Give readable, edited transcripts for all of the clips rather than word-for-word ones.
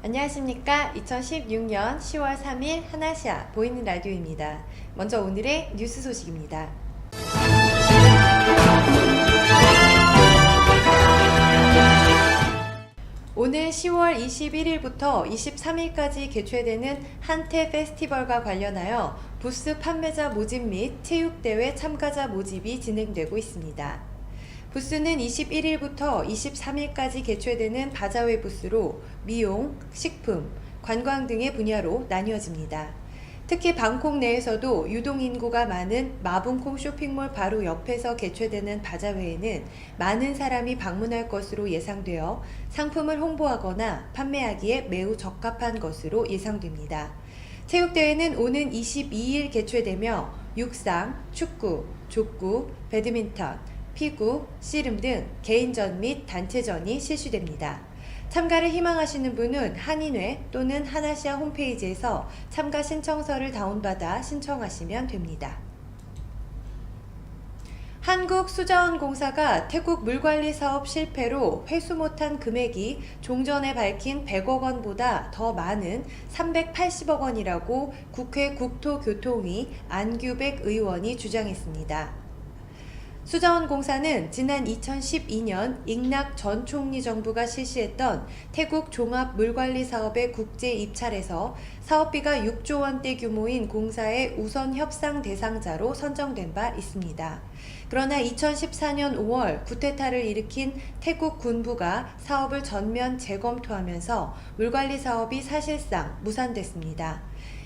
안녕하십니까. 2016년 10월 3일 하나시아 보이는 라디오입니다. 먼저 오늘의 뉴스 소식입니다. 오늘 10월 21일부터 23일까지 개최되는 한테 페스티벌과 관련하여 부스 판매자 모집 및 체육대회 참가자 모집이 진행되고 있습니다. 부스는 21일부터 23일까지 개최되는 바자회 부스로 미용, 식품, 관광 등의 분야로 나뉘어집니다. 특히 방콕 내에서도 유동인구가 많은 마분콩 쇼핑몰 바로 옆에서 개최되는 바자회에는 많은 사람이 방문할 것으로 예상되어 상품을 홍보하거나 판매하기에 매우 적합한 것으로 예상됩니다. 체육대회는 오는 22일 개최되며 육상, 축구, 족구, 배드민턴, 피구, 씨름 등 개인전 및 단체전이 실시됩니다. 참가를 희망하시는 분은 한인회 또는 하나시아 홈페이지에서 참가 신청서를 다운받아 신청하시면 됩니다. 한국수자원공사가 태국 물관리 사업 실패로 회수 못한 금액이 종전에 밝힌 100억 원보다 더 많은 380억 원이라고 국회 국토교통위 안규백 의원이 주장했습니다. 수자원공사는 지난 2012년 잉낙 전 총리 정부가 실시했던 태국 종합 물관리 사업의 국제 입찰에서 사업비가 6조 원대 규모인 공사의 우선 협상 대상자로 선정된 바 있습니다. 그러나 2014년 5월 쿠데타를 일으킨 태국 군부가 사업을 전면 재검토하면서 물관리 사업이 사실상 무산됐습니다.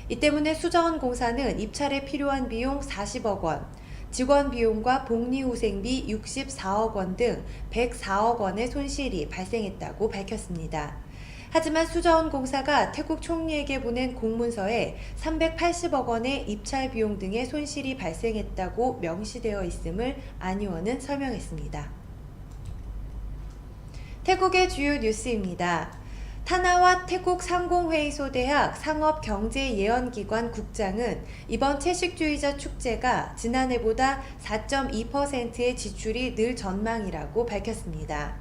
이 때문에 수자원공사는 입찰에 필요한 비용 40억 원, 직원 비용과 복리후생비 64억 원 등 104억 원의 손실이 발생했다고 밝혔습니다. 하지만 수자원공사가 태국 총리에게 보낸 공문서에 380억 원의 입찰 비용 등의 손실이 발생했다고 명시되어 있음을 안 의원은 설명했습니다. 태국의 주요 뉴스입니다. 타나와 태국 상공회의소 대학 상업경제예언기관 국장은 이번 채식주의자 축제가 지난해보다 4.2%의 지출이 늘 전망이라고 밝혔습니다.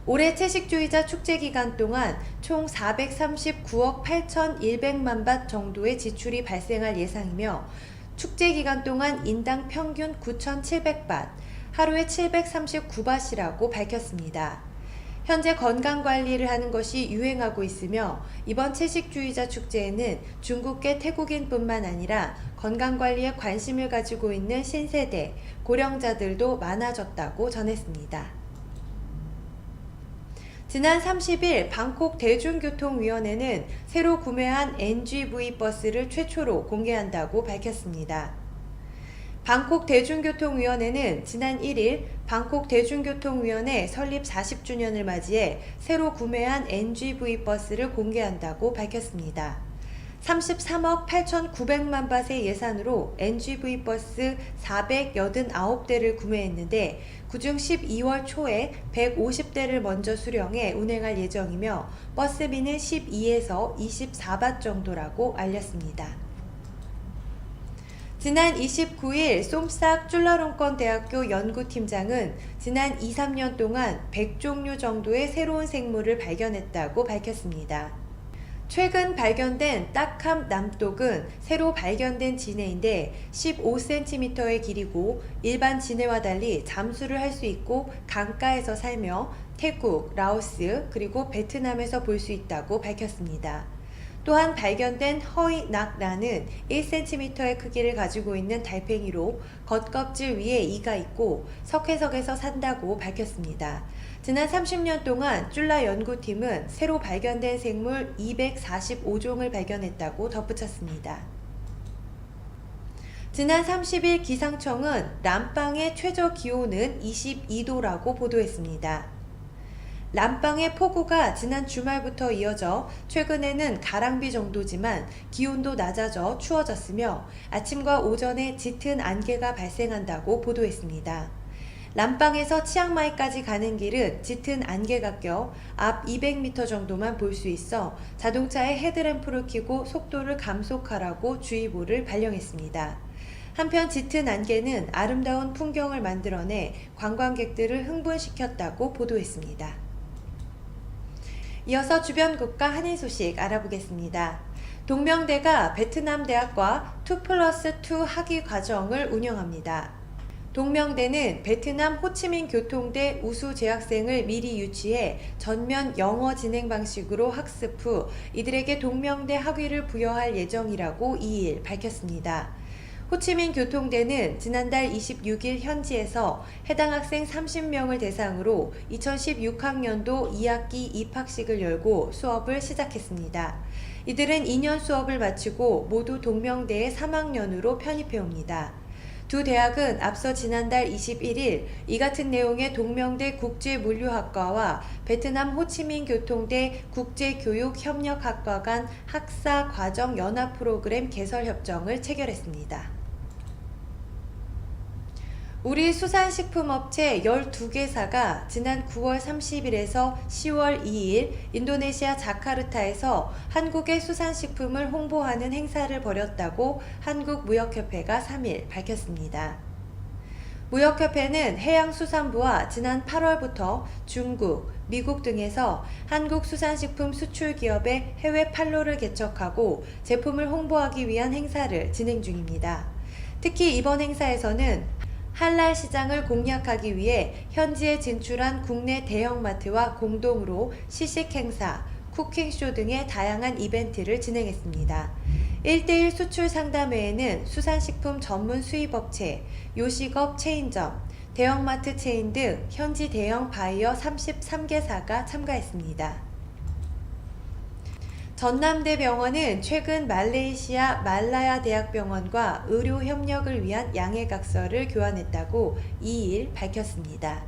올해 채식주의자 축제 기간 동안 총 439억 8,100만 bat 정도의 지출이 발생할 예상이며 축제 기간 동안 인당 평균 9,700bat, 하루에 739bat이라고 밝혔습니다. 현재 건강관리를 하는 것이 유행하고 있으며 이번 채식주의자 축제에는 중국계 태국인뿐만 아니라 건강관리에 관심을 가지고 있는 신세대, 고령자들도 많아졌다고 전했습니다. 지난 30일 방콕 대중교통위원회는 새로 구매한 NGV 버스를 최초로 공개한다고 밝혔습니다. 방콕 대중교통위원회는 지난 1일 방콕 대중교통위원회 설립 40주년을 맞이해 새로 구매한 NGV 버스를 공개한다고 밝혔습니다. 33억 8,900만 bat의 예산으로 NGV 버스 489대를 구매했는데 그중 12월 초에 150대를 먼저 수령해 운행할 예정이며 버스비는 12에서 24bat 정도라고 알렸습니다. 지난 29일 쏨싹 쭈라롱권 대학교 연구팀장은 지난 2-3년 동안 100종류 정도의 새로운 생물을 발견했다고 밝혔습니다. 최근 발견된 딱함 남독은 새로 발견된 진해인데 15cm의 길이고 일반 진해와 달리 잠수를 할 수 있고 강가에서 살며 태국, 라오스 그리고 베트남에서 볼 수 있다고 밝혔습니다. 또한 발견된 허이낙라는 1cm의 크기를 가지고 있는 달팽이로 겉껍질 위에 이가 있고 석회석에서 산다고 밝혔습니다. 지난 30년 동안 쭈라 연구팀은 새로 발견된 생물 245종을 발견했다고 덧붙였습니다. 지난 30일 기상청은 람빵의 최저 기온은 22도라고 보도했습니다. 람빵의 폭우가 지난 주말부터 이어져 최근에는 가랑비 정도지만 기온도 낮아져 추워졌으며 아침과 오전에 짙은 안개가 발생한다고 보도했습니다. 람빵에서 치앙마이까지 가는 길은 짙은 안개가 껴 앞 200m 정도만 볼 수 있어 자동차에 헤드램프를 켜고 속도를 감속하라고 주의보를 발령했습니다. 한편 짙은 안개는 아름다운 풍경을 만들어내 관광객들을 흥분시켰다고 보도했습니다. 이어서 주변 국가 한일 소식 알아보겠습니다. 동명대가 베트남 대학과 2+2 학위 과정을 운영합니다. 동명대는 베트남 호치민 교통대 우수 재학생을 미리 유치해 전면 영어 진행 방식으로 학습 후 이들에게 동명대 학위를 부여할 예정이라고 2일 밝혔습니다. 호치민 교통대는 지난달 26일 현지에서 해당 학생 30명을 대상으로 2016학년도 2학기 입학식을 열고 수업을 시작했습니다. 이들은 2년 수업을 마치고 모두 동명대에 3학년으로 편입해 옵니다. 두 대학은 앞서 지난달 21일 이 같은 내용의 동명대 국제물류학과와 베트남 호치민 교통대 국제교육협력학과 간 학사 과정 연합 프로그램 개설 협정을 체결했습니다. 우리 수산식품업체 12개사가 지난 9월 30일에서 10월 2일 인도네시아 자카르타에서 한국의 수산식품을 홍보하는 행사를 벌였다고 한국무역협회가 3일 밝혔습니다. 무역협회는 해양수산부와 지난 8월부터 중국, 미국 등에서 한국 수산식품 수출기업의 해외 판로를 개척하고 제품을 홍보하기 위한 행사를 진행 중입니다. 특히 이번 행사에서는 할랄 시장을 공략하기 위해 현지에 진출한 국내 대형마트와 공동으로 시식 행사, 쿠킹쇼 등의 다양한 이벤트를 진행했습니다. 1:1 수출 상담회에는 수산식품 전문 수입업체, 요식업 체인점, 대형마트 체인 등 현지 대형 바이어 33개사가 참가했습니다. 전남대병원은 최근 말레이시아 말라야 대학병원과 의료 협력을 위한 양해각서를 교환했다고 2일 밝혔습니다.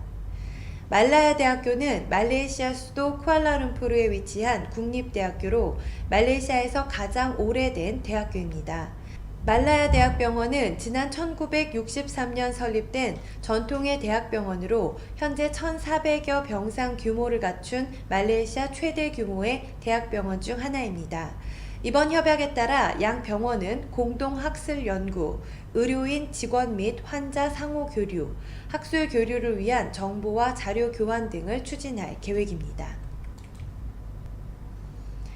말라야 대학교는 말레이시아 수도 쿠알라룸푸르에 위치한 국립대학교로 말레이시아에서 가장 오래된 대학교입니다. 말라야 대학병원은 지난 1963년 설립된 전통의 대학병원으로 현재 1,400여 병상 규모를 갖춘 말레이시아 최대 규모의 대학병원 중 하나입니다. 이번 협약에 따라 양 병원은 공동 학술 연구, 의료인 직원 및 환자 상호 교류, 학술 교류를 위한 정보와 자료 교환 등을 추진할 계획입니다.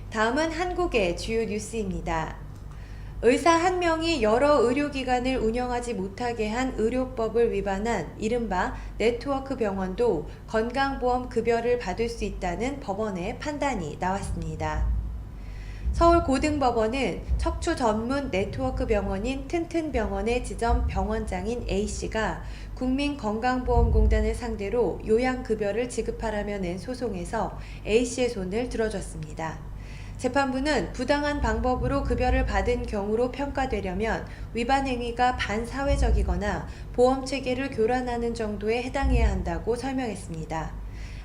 다음은 한국의 주요 뉴스입니다. 의사 한 명이 여러 의료기관을 운영하지 못하게 한 의료법을 위반한 이른바 네트워크 병원도 건강보험 급여를 받을 수 있다는 법원의 판단이 나왔습니다. 서울고등법원은 척추 전문 네트워크 병원인 튼튼병원의 지점 병원장인 A씨가 국민건강보험공단을 상대로 요양급여를 지급하라며 낸 소송에서 A씨의 손을 들어줬습니다. 재판부는 부당한 방법으로 급여를 받은 경우로 평가되려면 위반 행위가 반사회적이거나 보험체계를 교란하는 정도에 해당해야 한다고 설명했습니다.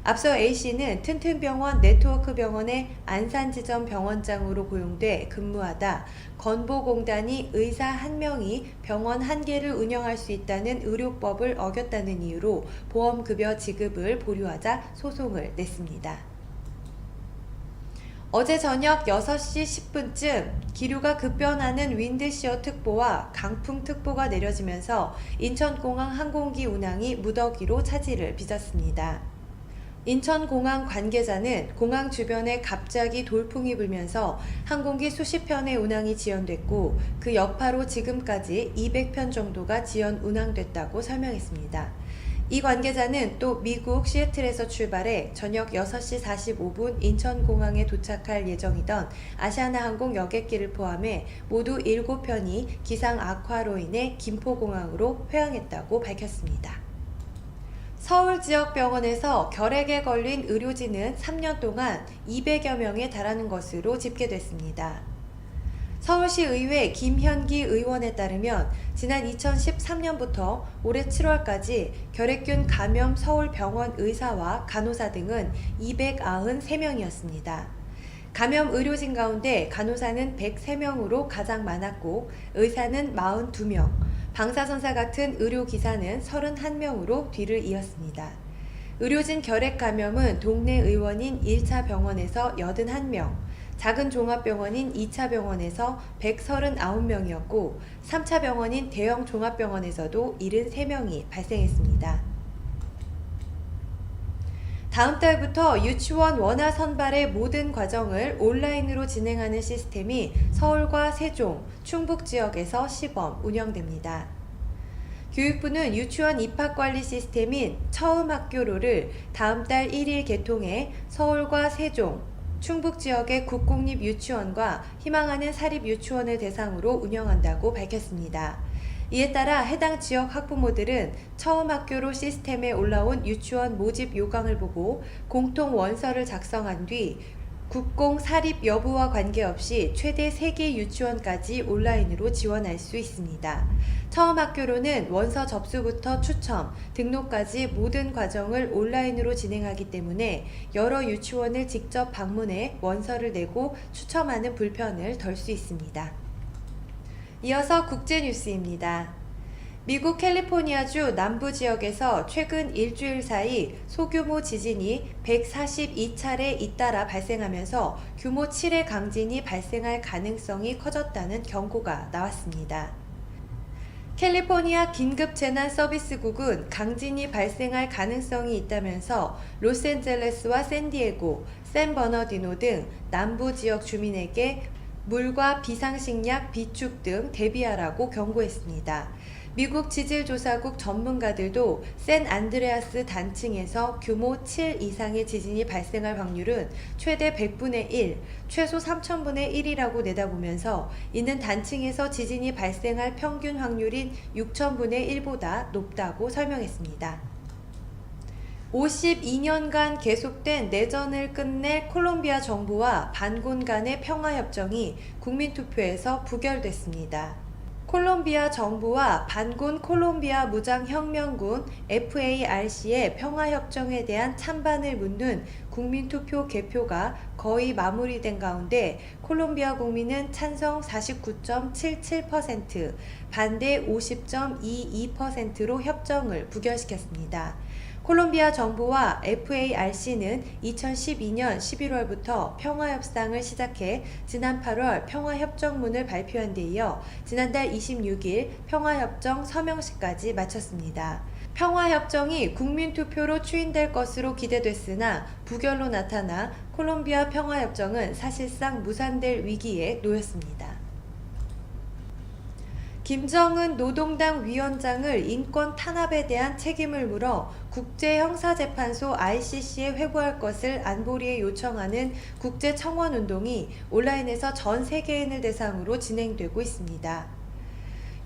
앞서 A씨는 튼튼병원 네트워크병원의 안산지점 병원장으로 고용돼 근무하다 건보공단이 의사 한 명이 병원 한 개를 운영할 수 있다는 의료법을 어겼다는 이유로 보험급여 지급을 보류하자 소송을 냈습니다. 어제 저녁 6시 10분쯤 기류가 급변하는 윈드시어 특보와 강풍 특보가 내려지면서 인천공항 항공기 운항이 무더기로 차질을 빚었습니다. 인천공항 관계자는 공항 주변에 갑자기 돌풍이 불면서 항공기 수십 편의 운항이 지연됐고 그 여파로 지금까지 200편 정도가 지연 운항됐다고 설명했습니다. 이 관계자는 또 미국 시애틀에서 출발해 저녁 6시 45분 인천공항에 도착할 예정이던 아시아나항공 여객기를 포함해 모두 7편이 기상 악화로 인해 김포공항으로 회항했다고 밝혔습니다. 서울 지역 병원에서 결핵에 걸린 의료진은 3년 동안 200여 명에 달하는 것으로 집계됐습니다. 서울시의회 김현기 의원에 따르면 지난 2013년부터 올해 7월까지 결핵균 감염 서울병원 의사와 간호사 등은 293명이었습니다. 감염 의료진 가운데 간호사는 103명으로 가장 많았고 의사는 42명, 방사선사 같은 의료기사는 31명으로 뒤를 이었습니다. 의료진 결핵 감염은 동네 의원인 1차 병원에서 81명, 작은 종합병원인 2차 병원에서 139명이었고 3차 병원인 대형 종합병원에서도 73명이 발생했습니다. 다음 달부터 유치원 원화 선발의 모든 과정을 온라인으로 진행하는 시스템이 서울과 세종, 충북 지역에서 시범 운영됩니다. 교육부는 유치원 입학관리 시스템인 처음학교로를 다음 달 1일 개통해 서울과 세종, 충북 지역의 국공립 유치원과 희망하는 사립 유치원을 대상으로 운영한다고 밝혔습니다. 이에 따라 해당 지역 학부모들은 처음 학교로 시스템에 올라온 유치원 모집 요강을 보고 공통 원서를 작성한 뒤 국공 사립 여부와 관계없이 최대 3개 유치원까지 온라인으로 지원할 수 있습니다. 처음 학교로는 원서 접수부터 추첨, 등록까지 모든 과정을 온라인으로 진행하기 때문에 여러 유치원을 직접 방문해 원서를 내고 추첨하는 불편을 덜 수 있습니다. 이어서 국제뉴스입니다. 미국 캘리포니아주 남부 지역에서 최근 일주일 사이 소규모 지진이 142차례 잇따라 발생하면서 규모 7의 강진이 발생할 가능성이 커졌다는 경고가 나왔습니다. 캘리포니아 긴급재난서비스국은 강진이 발생할 가능성이 있다면서 로스앤젤레스와 샌디에고, 샌버너디노 등 남부 지역 주민에게 물과 비상식량, 비축 등 대비하라고 경고했습니다. 미국 지질조사국 전문가들도 샌안드레아스 단층에서 규모 7 이상의 지진이 발생할 확률은 최대 100분의 1, 최소 3000분의 1이라고 내다보면서 이는 단층에서 지진이 발생할 평균 확률인 6000분의 1보다 높다고 설명했습니다. 52년간 계속된 내전을 끝낼 콜롬비아 정부와 반군 간의 평화협정이 국민투표에서 부결됐습니다. 콜롬비아 정부와 반군 콜롬비아 무장혁명군 FARC의 평화협정에 대한 찬반을 묻는 국민투표 개표가 거의 마무리된 가운데 콜롬비아 국민은 찬성 49.77%, 반대 50.22%로 협정을 부결시켰습니다. 콜롬비아 정부와 FARC는 2012년 11월부터 평화협상을 시작해 지난 8월 평화협정문을 발표한 데 이어 지난달 26일 평화협정 서명식까지 마쳤습니다. 평화협정이 국민투표로 추인될 것으로 기대됐으나 부결로 나타나 콜롬비아 평화협정은 사실상 무산될 위기에 놓였습니다. 김정은 노동당 위원장을 인권 탄압에 대한 책임을 물어 국제형사재판소 ICC에 회부할 것을 안보리에 요청하는 국제청원운동이 온라인에서 전 세계인을 대상으로 진행되고 있습니다.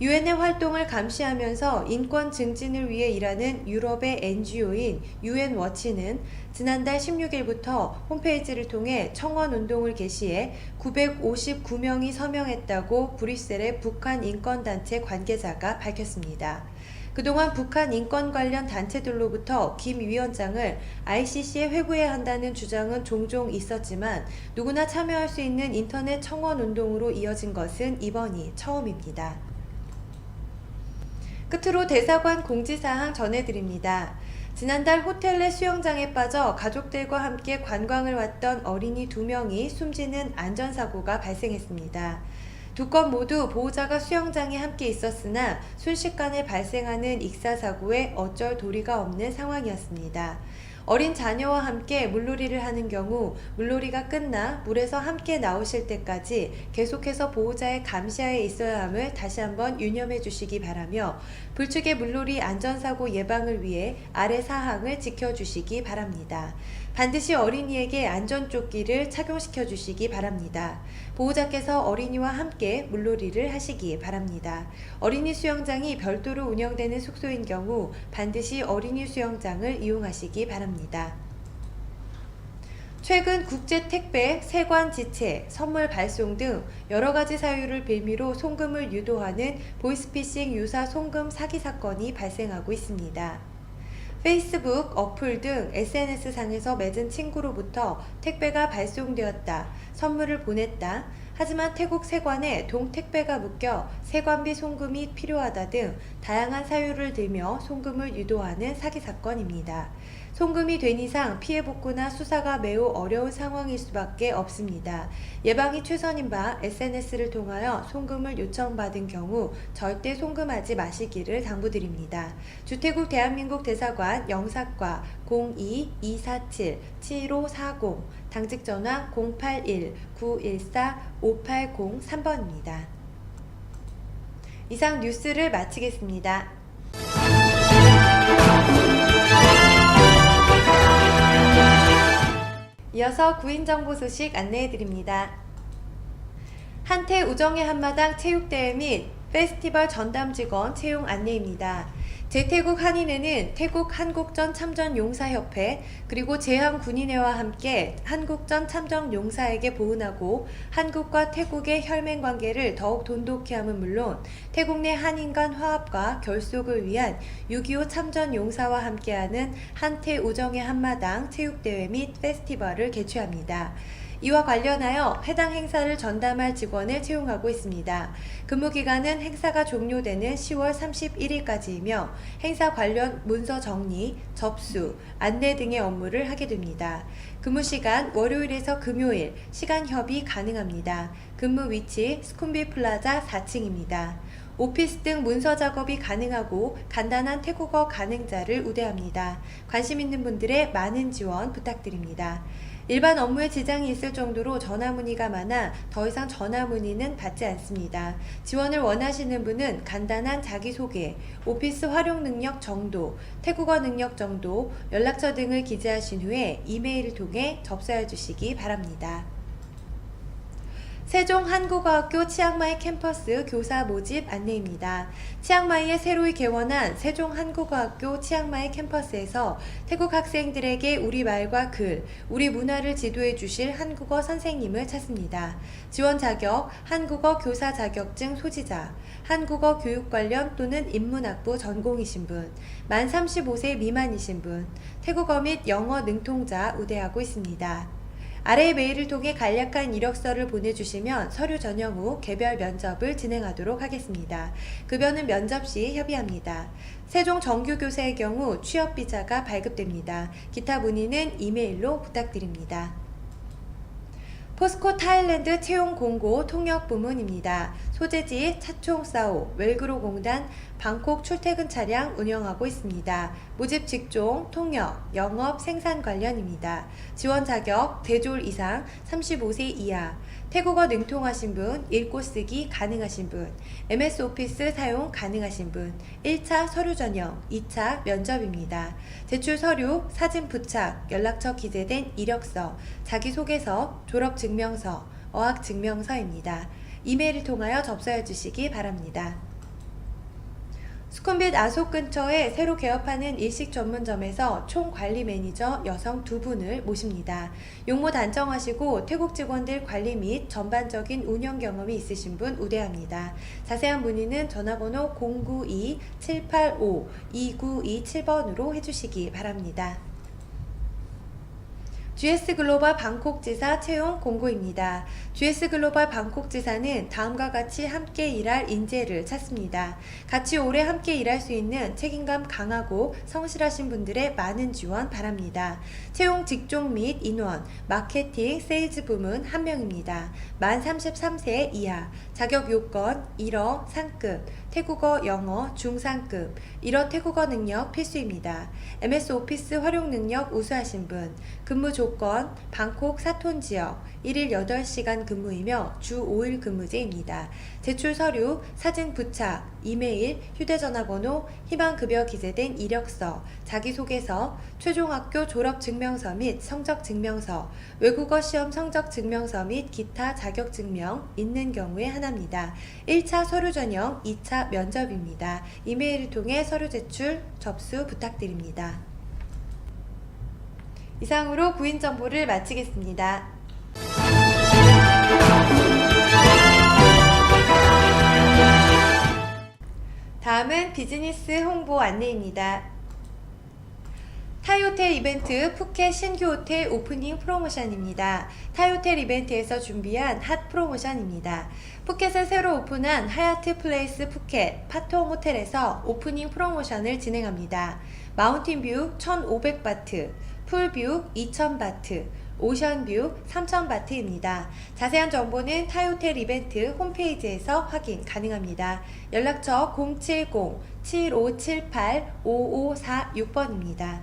유엔의 활동을 감시하면서 인권 증진을 위해 일하는 유럽의 NGO인 유엔워치는 지난달 16일부터 홈페이지를 통해 청원운동을 개시해 959명이 서명했다고 브뤼셀의 북한 인권단체 관계자가 밝혔습니다. 그동안 북한 인권 관련 단체들로부터 김 위원장을 ICC에 회부해야 한다는 주장은 종종 있었지만 누구나 참여할 수 있는 인터넷 청원운동으로 이어진 것은 이번이 처음입니다. 끝으로 대사관 공지사항 전해드립니다. 지난달 호텔 내 수영장에 빠져 가족들과 함께 관광을 왔던 어린이 2명이 숨지는 안전사고가 발생했습니다. 두 건 모두 보호자가 수영장에 함께 있었으나 순식간에 발생하는 익사사고에 어쩔 도리가 없는 상황이었습니다. 어린 자녀와 함께 물놀이를 하는 경우 물놀이가 끝나 물에서 함께 나오실 때까지 계속해서 보호자의 감시하에 있어야 함을 다시 한번 유념해 주시기 바라며 불축의 물놀이 안전사고 예방을 위해 아래 사항을 지켜주시기 바랍니다. 반드시 어린이에게 안전조끼를 착용시켜 주시기 바랍니다. 보호자께서 어린이와 함께 물놀이를 하시기 바랍니다. 어린이 수영장이 별도로 운영되는 숙소인 경우 반드시 어린이 수영장을 이용하시기 바랍니다. 최근 국제택배, 세관 지체, 선물 발송 등 여러가지 사유를 빌미로 송금을 유도하는 보이스피싱 유사 송금 사기 사건이 발생하고 있습니다. 페이스북, 어플 등 SNS상에서 맺은 친구로부터 택배가 발송되었다, 선물을 보냈다, 하지만 태국 세관에 동택배가 묶여 세관비 송금이 필요하다 등 다양한 사유를 들며 송금을 유도하는 사기 사건입니다. 송금이 된 이상 피해 복구나 수사가 매우 어려운 상황일 수밖에 없습니다. 예방이 최선인 바 SNS를 통하여 송금을 요청받은 경우 절대 송금하지 마시기를 당부드립니다. 주태국 대한민국 대사관 영사과 02-247-7540 당직 전화 081-914-5803번입니다. 이상 뉴스를 마치겠습니다. 이어서 구인정보 소식 안내해드립니다. 한태 우정의 한마당 체육대회 및 페스티벌 전담 직원 채용 안내입니다. 제태국 한인회는 태국 한국전 참전용사협회 그리고 제한군인회와 함께 한국전 참전용사에게 보은하고 한국과 태국의 혈맹관계를 더욱 돈독히 함은 물론 태국 내 한인 간 화합과 결속을 위한 6.25 참전용사와 함께하는 한태 우정의 한마당 체육대회 및 페스티벌을 개최합니다. 이와 관련하여 해당 행사를 전담할 직원을 채용하고 있습니다. 근무기간은 행사가 종료되는 10월 31일까지이며 행사 관련 문서 정리, 접수, 안내 등의 업무를 하게 됩니다. 근무시간 월요일에서 금요일, 시간 협의 가능합니다. 근무 위치 스쿰비 플라자 4층입니다. 오피스 등 문서 작업이 가능하고 간단한 태국어 가능자를 우대합니다. 관심 있는 분들의 많은 지원 부탁드립니다. 일반 업무에 지장이 있을 정도로 전화 문의가 많아 더 이상 전화 문의는 받지 않습니다. 지원을 원하시는 분은 간단한 자기소개, 오피스 활용 능력 정도, 태국어 능력 정도, 연락처 등을 기재하신 후에 이메일을 통해 접수해 주시기 바랍니다. 세종한국어학교 치앙마이 캠퍼스 교사 모집 안내입니다. 치앙마이에 새로이 개원한 세종한국어학교 치앙마이 캠퍼스에서 태국 학생들에게 우리말과 글, 우리 문화를 지도해 주실 한국어 선생님을 찾습니다. 지원 자격, 한국어 교사 자격증 소지자, 한국어 교육 관련 또는 인문학부 전공이신 분, 만 35세 미만이신 분, 태국어 및 영어 능통자 우대하고 있습니다. 아래의 메일을 통해 간략한 이력서를 보내주시면 서류 전형 후 개별 면접을 진행하도록 하겠습니다. 급여는 면접 시 협의합니다. 세종 정규교사의 경우 취업비자가 발급됩니다. 기타 문의는 이메일로 부탁드립니다. 포스코 타일랜드 채용 공고 통역 부문입니다. 소재지 차총사오 웰그로 공단 방콕 출퇴근 차량 운영하고 있습니다. 모집 직종 통역, 영업, 생산 관련입니다. 지원 자격 대졸 이상 35세 이하, 태국어 능통하신 분, 읽고 쓰기 가능하신 분, MS 오피스 사용 가능하신 분, 1차 서류 전형, 2차 면접입니다. 제출 서류, 사진 부착, 연락처 기재된 이력서, 자기소개서, 졸업증명서, 어학증명서입니다. 이메일을 통하여 접수해 주시기 바랍니다. 수쿰빗 아속 근처에 새로 개업하는 일식 전문점에서 총관리 매니저 여성 2분을 모십니다. 용모 단정하시고 태국 직원들 관리 및 전반적인 운영 경험이 있으신 분 우대합니다. 자세한 문의는 전화번호 092-785-2927번으로 해주시기 바랍니다. GS글로벌 방콕지사 채용 공고입니다. GS글로벌 방콕지사는 다음과 같이 함께 일할 인재를 찾습니다. 같이 오래 함께 일할 수 있는 책임감 강하고 성실하신 분들의 많은 지원 바랍니다. 채용 직종 및 인원, 마케팅, 세일즈 부문 1명입니다. 만 33세 이하, 자격 요건 1어 상급, 태국어, 영어 중상급, 1어 태국어 능력 필수입니다. MS 오피스 활용 능력 우수하신 분, 근무 조건, 방콕 사톤 지역, 1일 8시간 근무이며 주 5일 근무제입니다. 제출 서류, 사진 부착, 이메일, 휴대전화번호, 희망급여 기재된 이력서, 자기소개서, 최종학교 졸업증명서 및 성적증명서, 외국어 시험 성적증명서 및 기타 자격증명 있는 경우에 하나입니다. 1차 서류 전형, 2차 면접입니다. 이메일을 통해 서류 제출, 접수 부탁드립니다. 이상으로 구인 정보를 마치겠습니다. 다음은 비즈니스 홍보 안내입니다. 타이호텔 이벤트 푸켓 신규 호텔 오프닝 프로모션입니다. 타이호텔 이벤트에서 준비한 핫 프로모션입니다. 푸켓에 새로 오픈한 하얏트 플레이스 푸켓 파통 호텔에서 오프닝 프로모션을 진행합니다. 마운틴뷰 1500바트, 풀뷰 2000바트, 오션뷰 3000바트입니다. 자세한 정보는 타이호텔 이벤트 홈페이지에서 확인 가능합니다. 연락처 070-7578-5546번입니다.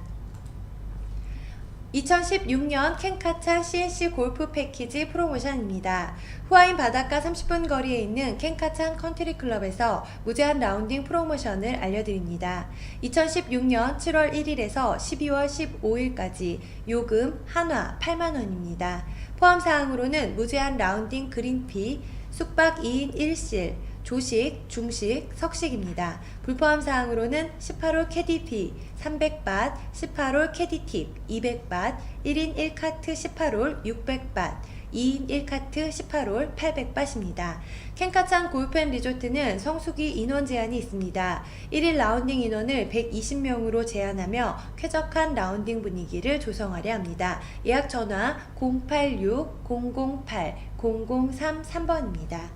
2016년 캔카찬 CNC 골프 패키지 프로모션입니다. 후아인 바닷가 30분 거리에 있는 캔카찬 컨트리 클럽에서 무제한 라운딩 프로모션을 알려드립니다. 2016년 7월 1일에서 12월 15일까지 요금 한화 8만원입니다. 포함사항으로는 무제한 라운딩 그린피, 숙박 2인 1실, 조식, 중식, 석식입니다. 불포함 사항으로는 18홀 캐디피 300밭, 18홀 캐디팁 200밭, 1인 1카트 18홀 600밭, 2인 1카트 18홀 800밭입니다. 캔카찬 골프앤리조트는 성수기 인원 제한이 있습니다. 1일 라운딩 인원을 120명으로 제한하며 쾌적한 라운딩 분위기를 조성하려 합니다. 예약 전화 086-008-0033번입니다.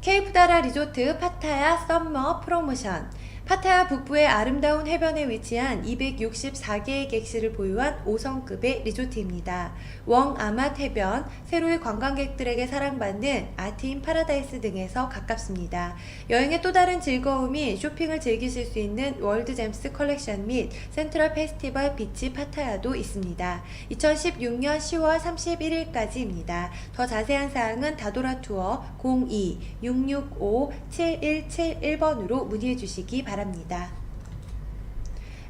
케이프다라 리조트 파타야 썸머 프로모션. 파타야 북부의 아름다운 해변에 위치한 264개의 객실을 보유한 5성급의 리조트입니다. 웡아맛 해변, 세로의 관광객들에게 사랑받는 아트인 파라다이스 등에서 가깝습니다. 여행의 또 다른 즐거움이 쇼핑을 즐기실 수 있는 월드잼스 컬렉션 및 센트럴 페스티벌 비치 파타야도 있습니다. 2016년 10월 31일까지입니다. 더 자세한 사항은 다도라 투어 02-665-7171번으로 문의해 주시기 바랍니다.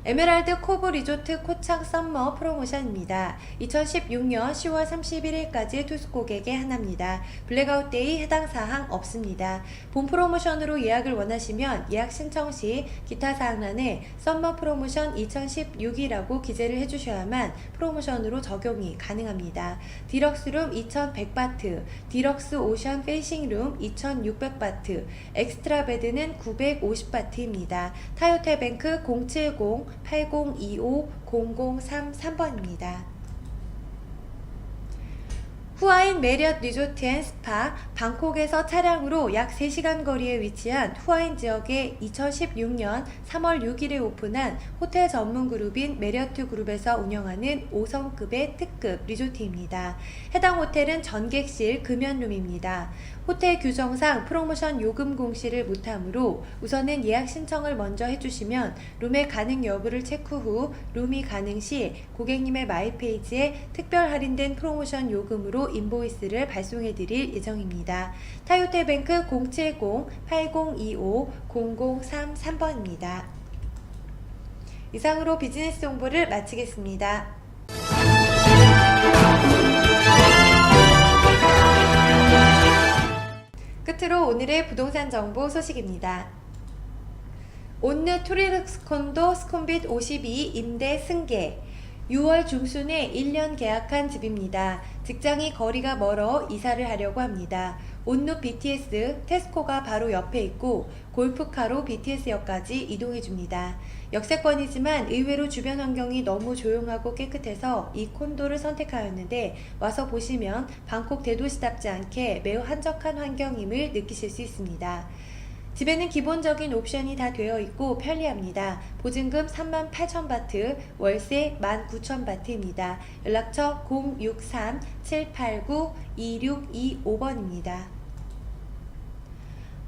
에메랄드 코브 리조트 코창 썸머 프로모션입니다. 2016년 10월 31일까지 투숙 고객에 한합니다. 블랙아웃 데이 해당 사항 없습니다. 본 프로모션으로 예약을 원하시면 예약 신청 시 기타 사항란에 썸머 프로모션 2016이라고 기재를 해주셔야만 프로모션으로 적용이 가능합니다. 디럭스룸 2100바트, 디럭스 오션 페이싱룸 2600바트, 엑스트라 베드는 950바트입니다. 타이호텔뱅크 070-8025-0033번입니다. 후아인 메리엇 리조트 앤 스파 방콕에서 차량으로 약 3시간 거리에 위치한 후아인 지역에 2016년 3월 6일에 오픈한 호텔 전문 그룹인 메리어트 그룹에서 운영하는 5성급의 특급 리조트입니다. 해당 호텔은 전객실 금연룸입니다. 호텔 규정상 프로모션 요금 공시를 못하므로 우선은 예약 신청을 먼저 해주시면 룸의 가능 여부를 체크 후 룸이 가능 시 고객님의 마이페이지에 특별 할인된 프로모션 요금으로 인보이스를 발송해 드릴 예정입니다. 타이호텔뱅크 070-8025-0033번입니다. 이상으로 비즈니스 정보를 마치겠습니다. 끝으로 오늘의 부동산 정보 소식입니다. 온느 투리룩스 콘도 스콘빗 52 임대 승계. 6월 중순에 1년 계약한 집입니다. 직장이 거리가 멀어 이사를 하려고 합니다. 온누 BTS 테스코가 바로 옆에 있고 골프카로 BTS역까지 이동해줍니다. 역세권이지만 의외로 주변 환경이 너무 조용하고 깨끗해서 이 콘도를 선택하였는데 와서 보시면 방콕 대도시답지 않게 매우 한적한 환경임을 느끼실 수 있습니다. 집에는 기본적인 옵션이 다 되어 있고 편리합니다. 보증금 38,000바트, 월세 19,000바트입니다. 연락처 063-789-2625번입니다.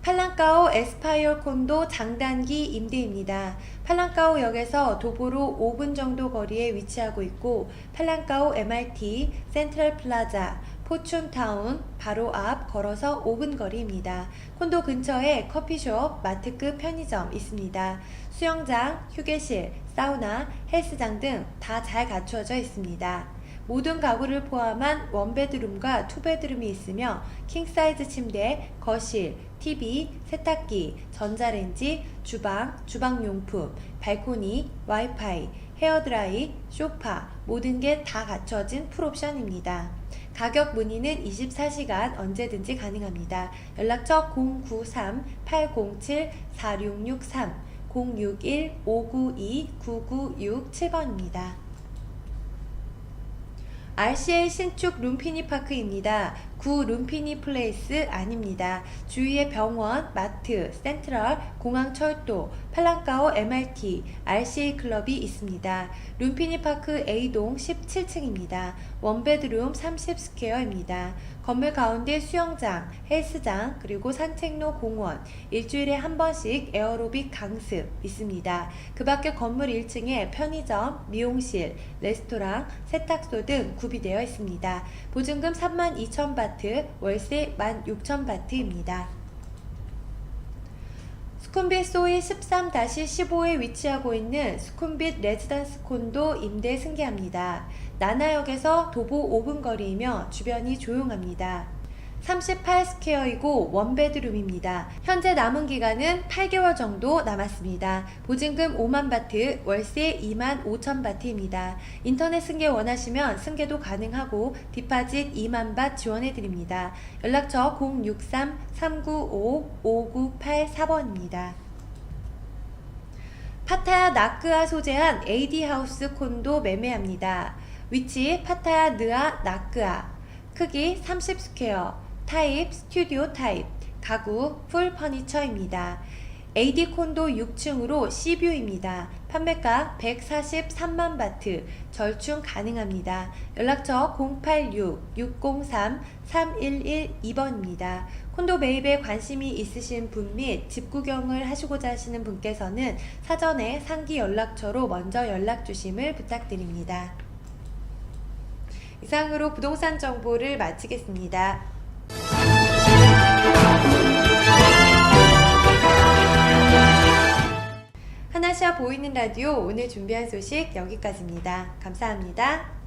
팔랑까오 에스파이어 콘도 장단기 임대입니다. 팔랑까오역에서 도보로 5분 정도 거리에 위치하고 있고 팔랑까오 MRT, 센트럴 플라자, 포춘타운 바로 앞 걸어서 5분 거리입니다. 콘도 근처에 커피숍, 마트급 편의점 있습니다. 수영장, 휴게실, 사우나, 헬스장 등 다 잘 갖추어져 있습니다. 모든 가구를 포함한 원베드룸과 투베드룸이 있으며 킹사이즈 침대, 거실, TV, 세탁기, 전자레인지, 주방, 주방용품, 발코니, 와이파이, 헤어드라이, 소파 모든 게 다 갖춰진 풀옵션입니다. 가격 문의는 24시간 언제든지 가능합니다. 연락처 093-807-4663, 061-592-9967번입니다. RCA 신축 룸피니 파크입니다. 구 룸피니 플레이스 아닙니다. 주위에 병원, 마트, 센트럴, 공항철도, 팔랑까오 MRT, RCA 클럽이 있습니다. 룸피니 파크 A동 17층입니다. 원베드룸 30스퀘어입니다. 건물 가운데 수영장, 헬스장, 그리고 산책로, 공원, 일주일에 한 번씩 에어로빅 강습 있습니다. 그 밖에 건물 1층에 편의점, 미용실, 레스토랑, 세탁소 등 구비되어 있습니다. 보증금 32,000바트, 월세 16,000바트입니다. 수쿰빗 소이 13-15에 위치하고 있는 수쿰빗 레지던스 콘도 임대 승계합니다. 나나역에서 도보 5분 거리이며 주변이 조용합니다. 38스퀘어이고 원베드룸입니다. 현재 남은 기간은 8개월 정도 남았습니다. 보증금 5만바트, 월세 25,000바트입니다. 인터넷 승계 원하시면 승계도 가능하고 디파짓 2만바트 지원해드립니다. 연락처 063-395-5984번입니다. 파타야 나크아 소재한 AD하우스 콘도 매매합니다. 위치 파타야 느아 나크아, 크기 30스퀘어, 타입 스튜디오 타입, 가구 풀 퍼니처입니다. AD 콘도 6층으로 C뷰입니다. 판매가 143만바트, 절충 가능합니다. 연락처 086-603-3112번입니다. 콘도 매입에 관심이 있으신 분 및 집 구경을 하시고자 하시는 분께서는 사전에 상기 연락처로 먼저 연락 주심을 부탁드립니다. 이상으로 부동산 정보를 마치겠습니다. 하나시아 보이는 라디오 오늘 준비한 소식 여기까지입니다. 감사합니다.